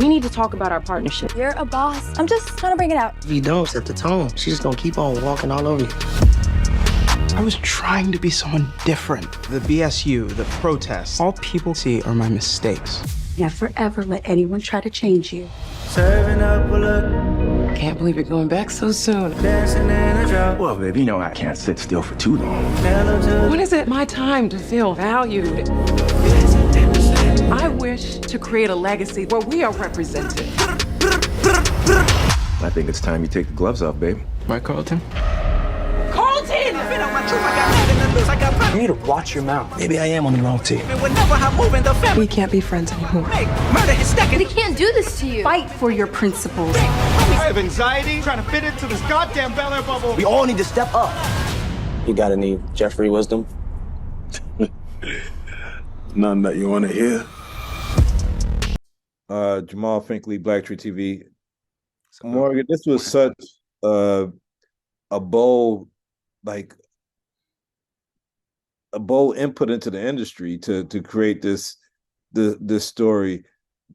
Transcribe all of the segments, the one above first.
We need to talk about our partnership. You're a boss. I'm just trying to bring it out. If you don't set the tone, she's just gonna keep on walking all over you. I was trying to be someone different. The BSU, the protests, all people see are my mistakes. Never ever let anyone try to change you. Serving up a look. Can't believe you're going back so soon. Dancing in a drop. Well, babe, you know I can't sit still for too long. When is it my time to feel valued? I wish to create a legacy where we are represented. I think it's time you take the gloves off, babe. Right, Carlton? Carlton! You need to watch your mouth. Maybe I am on the wrong team. We can't be friends anymore. We can't do this to you. Fight for your principles. I have anxiety trying to fit into this goddamn BEL-AIR bubble. We all need to step up. You got any Jeffrey wisdom? None that you want to hear. Jamal Finkley, BLACKTREE TV. Morgan, this was such a bold, a bold input into the industry to create this story.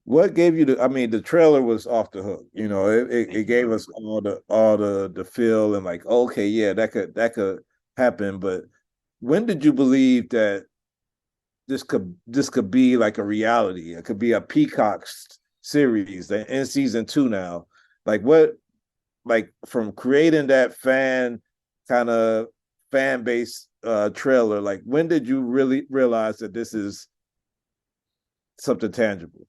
What gave you the trailer was off the hook. You know, it gave us all the feel and like, okay, yeah, that could happen. But when did you believe that this could be like a reality? It could be a Peacock series in season 2 now. Like from creating that fan base trailer, like when did you really realize that this is something tangible?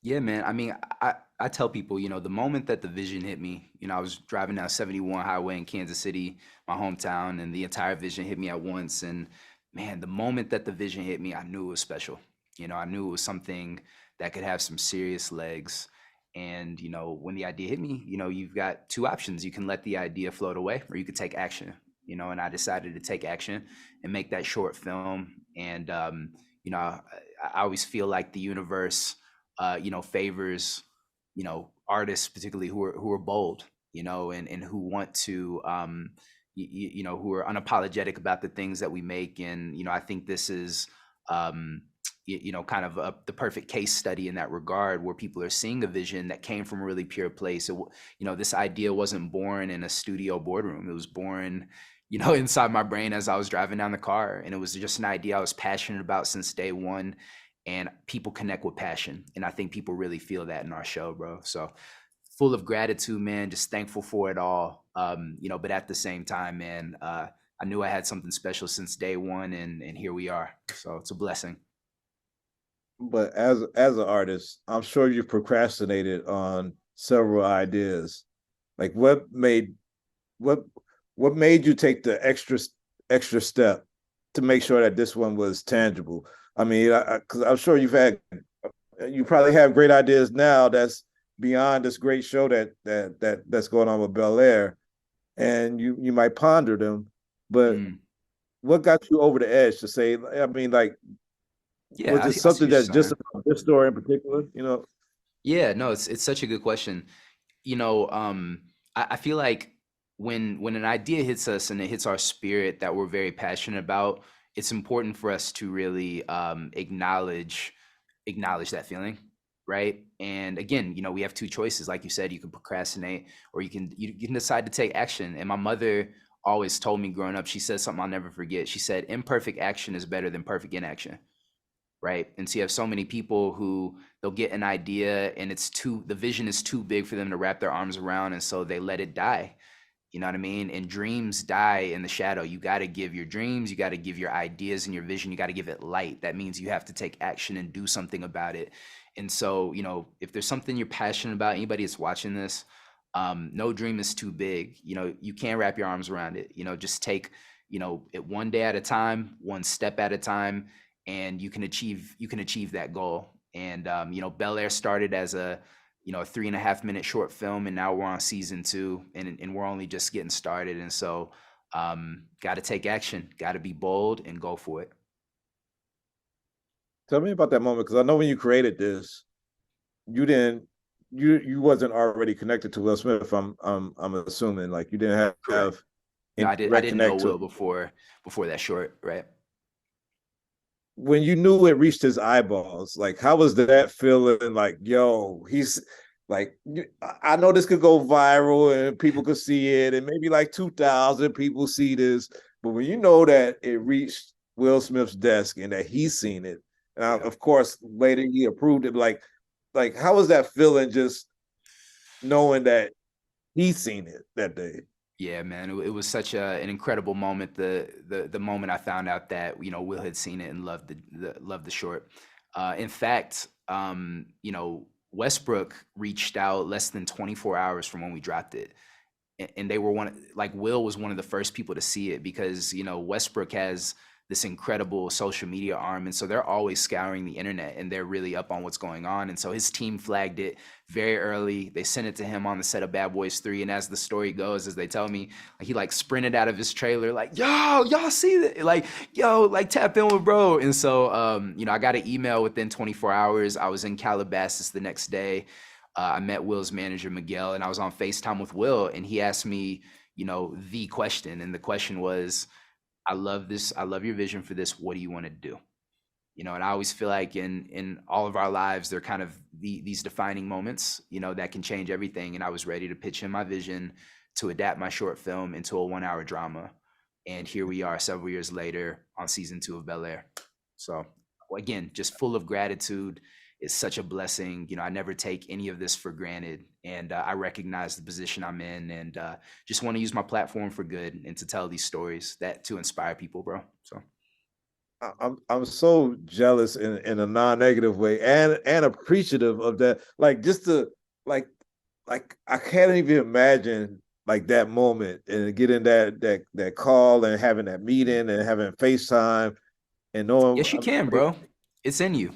Yeah, man. I mean, I tell people, you know, the moment that the vision hit me, you know, I was driving down 71 highway in Kansas City, my hometown, and the entire vision hit me at once. And man, the moment that the vision hit me, I knew it was special. You know, I knew it was something that could have some serious legs. And, you know, when the idea hit me, you know, you've got two options. You can let the idea float away, or you could take action, you know, and I decided to take action and make that short film. And, you know, I always feel like the universe, you know, favors, you know, artists, particularly who are bold, you know, and who want to, you know, who are unapologetic about the things that we make. And, you know, I think this is, you know, kind of the perfect case study in that regard, where people are seeing a vision that came from a really pure place. You know, this idea wasn't born in a studio boardroom. It was born, you know, inside my brain as I was driving down the car. And it was just an idea I was passionate about since day one. And people connect with passion. And I think people really feel that in our show, bro. So full of gratitude, man, just thankful for it all. You know, but at the same time, man, I knew I had something special since day one, and here we are. So it's a blessing. But as an artist, I'm sure you procrastinated on several ideas. Like what made you take the extra step to make sure that this one was tangible? I mean, because I'm sure you probably have great ideas now that's beyond this great show that's going on with BEL-AIR, and you might ponder them. But what got you over the edge to say? I mean, like, yeah, was it something that's just about this story in particular? You know? Yeah, no, it's such a good question. You know, I feel like when an idea hits us and it hits our spirit that we're very passionate about, it's important for us to really acknowledge that feeling, right? And again, you know, we have two choices. Like you said, you can procrastinate, or you can decide to take action. And my mother always told me growing up, she said something I'll never forget. She said, imperfect action is better than perfect inaction, right? And so you have so many people who they'll get an idea and the vision is too big for them to wrap their arms around, and so they let it die. You know what I mean? And dreams die in the shadow. You got to give your dreams, you got to give your ideas and your vision, you got to give it light. That means you have to take action and do something about it. And so, you know, if there's something you're passionate about, anybody that's watching this, no dream is too big. You know, you can't wrap your arms around it. You know, just take, you know, it one day at a time, one step at a time, and you can achieve that goal. And, you know, BEL-AIR started as a 3.5-minute short film, and now we're on season 2, and we're only just getting started. And so got to take action, got to be bold and go for it. Tell me about that moment, because I know when you created this, you wasn't already connected to Will Smith. I'm assuming, like, you didn't have no, I didn't know Will before that short, right? when you knew it reached his eyeballs, like how was that feeling? Like, yo, he's like, I know this could go viral and people could see it, and maybe like 2,000 people see this, but when you know that it reached Will Smith's desk and that he's seen it, of course, later he approved it. Like how was that feeling? Just knowing that he's seen it that day. Yeah, man, it was such an incredible moment. The moment I found out that Will had seen it and loved the short. In fact, Westbrook reached out less than 24 hours from when we dropped it, and they were Will was one of the first people to see it because Westbrook has this incredible social media arm, and so they're always scouring the internet and they're really up on what's going on. And so his team flagged it very early. They sent it to him on the set of Bad Boys 3, and as the story goes, as they tell me, he sprinted out of his trailer like, yo, y'all see that? Like, yo, tap in with bro. And so I got an email within 24 hours. I was in Calabasas the next day. I met Will's manager, Miguel, and I was on FaceTime with Will, and he asked me the question, and the question was, I love this. I love your vision for this. What do you want to do? And I always feel like in all of our lives, they're kind of these defining moments, that can change everything. And I was ready to pitch him my vision to adapt my short film into a 1-hour drama. And here we are several years later on season 2 of BEL-AIR. So again, just full of gratitude. It's such a blessing. I never take any of this for granted. And I recognize the position I'm in, and just want to use my platform for good and to tell these stories to inspire people, bro. So I'm so jealous in a non-negative way and appreciative of that. Like just to like I can't even imagine that moment and getting that call and having that meeting and having FaceTime and knowing. Yes, you can, bro. It's in you.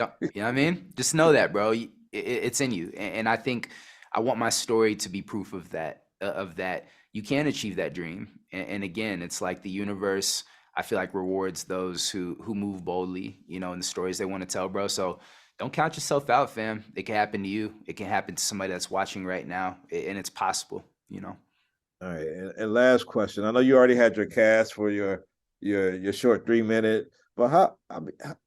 You know what I mean? Just know that, bro. It's in you. And I think I want my story to be proof of that you can achieve that dream. And again, it's like the universe, I feel like, rewards those who move boldly, in the stories they want to tell, bro. So don't count yourself out, fam. It can happen to you. It can happen to somebody that's watching right now. And it's possible, All right. And last question. I know you already had your cast for your short 3-minute. But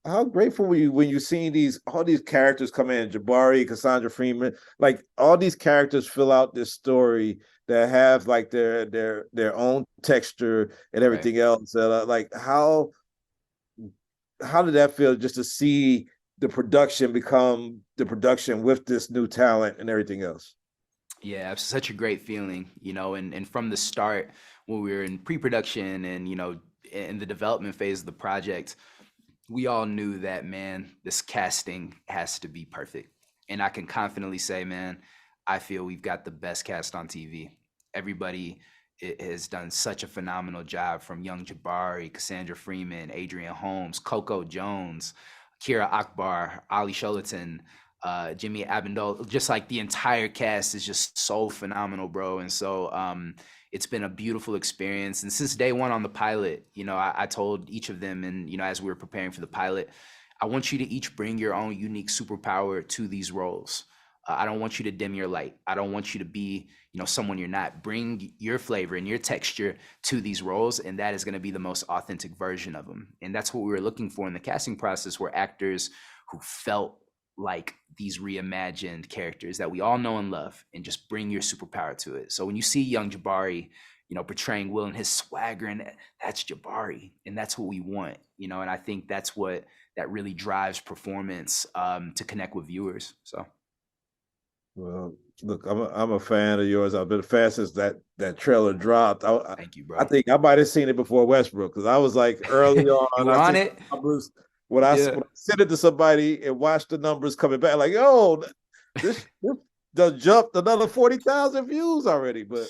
how grateful were you when you seen all these characters come in, Jabari, Cassandra Freeman, like all these characters fill out this story that have their own texture and everything else. Like how did that feel just to see the production become the production with this new talent and everything else? Yeah, it's such a great feeling, and from the start when we were in pre-production and in the development phase of the project, we all knew that, man, this casting has to be perfect. And I can confidently say, man, I feel we've got the best cast on TV. Everybody has done such a phenomenal job, from young Jabari, Cassandra Freeman, Adrian Holmes, Coco Jones, Kira Akbar, Ali Sholaton, Jimmy Abendol. Just the entire cast is just so phenomenal, bro. And so it's been a beautiful experience. And since day one on the pilot, I told each of them, and, as we were preparing for the pilot, I want you to each bring your own unique superpower to these roles. I don't want you to dim your light. I don't want you to be, someone you're not. Bring your flavor and your texture to these roles, and that is going to be the most authentic version of them. And that's what we were looking for in the casting process, were actors who felt like these reimagined characters that we all know and love, and just bring your superpower to it. So when you see young Jabari, portraying Will and his swagger, and that's Jabari, and that's what we want, and I think that's what that really drives performance to connect with viewers. So. Well, look, I'm a fan of yours. I've been a fan since that trailer dropped. Thank you, bro. I think I might have seen it before Westbrook, because I was early on. You were on it? When I sent it to somebody and watched the numbers coming back, like, yo, this done jumped another 40,000 views already. But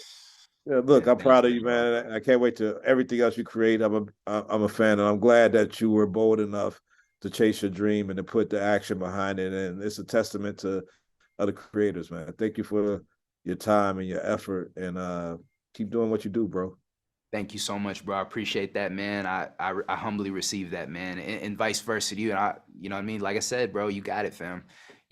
yeah, look, I'm proud of you, man. I can't wait to everything else you create. I'm a fan, and I'm glad that you were bold enough to chase your dream and to put the action behind it. And it's a testament to other creators, man. Thank you for your time and your effort, and keep doing what you do, bro. Thank you so much, bro. I appreciate that, man. I humbly receive that, man, and vice versa to you. And you know what I mean? Like I said, bro, you got it, fam.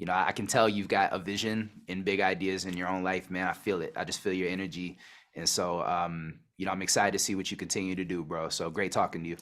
I can tell you've got a vision and big ideas in your own life, man. I feel it. I just feel your energy. And so, I'm excited to see what you continue to do, bro. So great talking to you.